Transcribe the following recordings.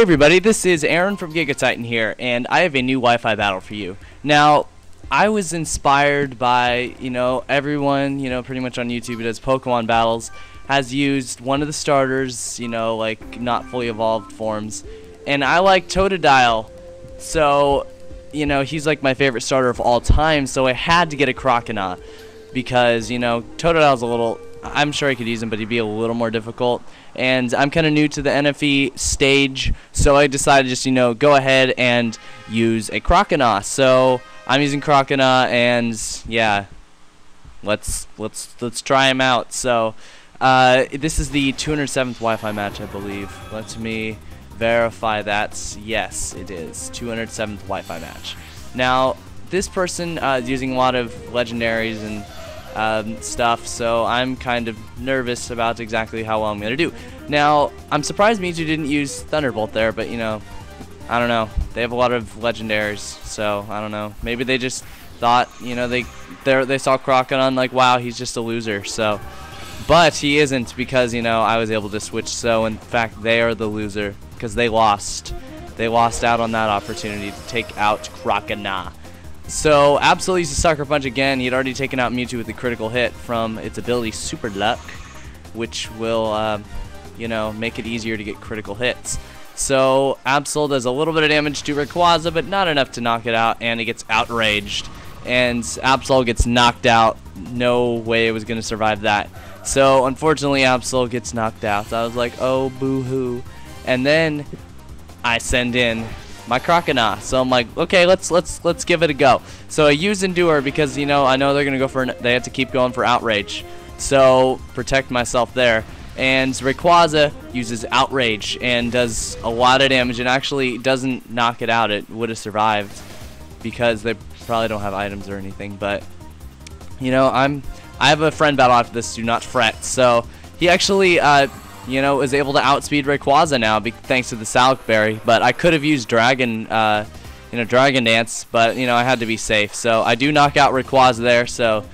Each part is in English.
Hey everybody, this is Aaron from Gigatitan here, and I have a new Wi-Fi battle for you. Now, I was inspired by, everyone, pretty much on YouTube who does Pokemon battles has used one of the starters, like not fully evolved forms, and I like Totodile, so, he's like my favorite starter of all time, so I had to get a Croconaw, because, Totodile's a little, I'm sure I could use him, but he'd be a little more difficult. And I'm kind of new to the NFE stage, so I decided just go ahead and use a Croconaw. So I'm using Croconaw, and yeah, let's try him out. So this is the 207th Wi-Fi match, I believe. Let me verify that. Yes, it is 207th Wi-Fi match. Now this person is using a lot of legendaries and stuff, so I'm kind of nervous about exactly how well I'm gonna do. Now, I'm surprised Mewtwo didn't use Thunderbolt there, but I don't know. They have a lot of legendaries, so I don't know. Maybe they just thought, they saw Croconaw and like, wow, he's just a loser. So, but he isn't, because I was able to switch. So in fact, they are the loser because they lost. They lost out on that opportunity to take out Croconaw. So Absol used a Sucker Punch again. He had already taken out Mewtwo with a critical hit from its ability Super Luck, which will, make it easier to get critical hits. So Absol does a little bit of damage to Rayquaza, but not enough to knock it out, and it gets outraged. And Absol gets knocked out. No way it was going to survive that. So unfortunately, Absol gets knocked out. So I was like, oh, boo-hoo. And then I send in my Croconaw. So I'm like, okay, let's give it a go. So I use Endure because I know they're gonna go for they have to keep going for Outrage. So protect myself there. And Rayquaza uses Outrage and does a lot of damage and actually doesn't knock it out. It would have survived because they probably don't have items or anything. But I have a friend battle after this. Do not fret. So he actually is able to outspeed Rayquaza now thanks to the Salic Berry. But I could have used Dragon Dance, but I had to be safe. So I do knock out Rayquaza there. So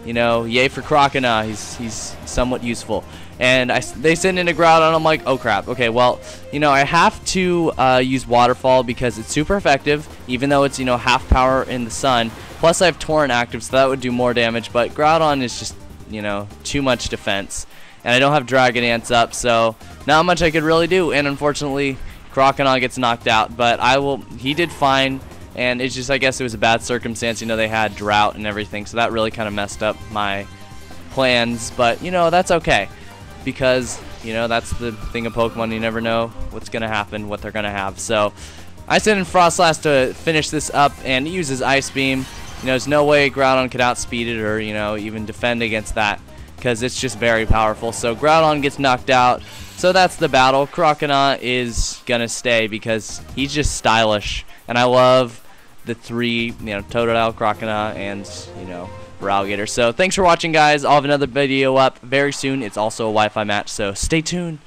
yay for Croconaw. He's somewhat useful. And they send in a Groudon, and I'm like, oh crap. Okay, well, I have to use Waterfall because it's super effective, even though it's half power in the sun. Plus I have Torrent active, so that would do more damage. But Groudon is just too much defense. And I don't have Dragon Dance up, so not much I could really do. And unfortunately, Croconaw gets knocked out. But he did fine, and it's just, I guess it was a bad circumstance. They had drought and everything, so that really kind of messed up my plans. But that's okay, because that's the thing of Pokemon. You never know what's gonna happen, what they're gonna have. So I sent in Frostlass to finish this up, and he uses Ice Beam. There's no way Groudon could outspeed it or even defend against that, because it's just very powerful. So Groudon gets knocked out. So that's the battle. Croconaw is gonna stay because he's just stylish, and I love the three, Totodile, Croconaw, and Ralgator. So thanks for watching, guys. I'll have another video up very soon. It's also a Wi-Fi match, so stay tuned.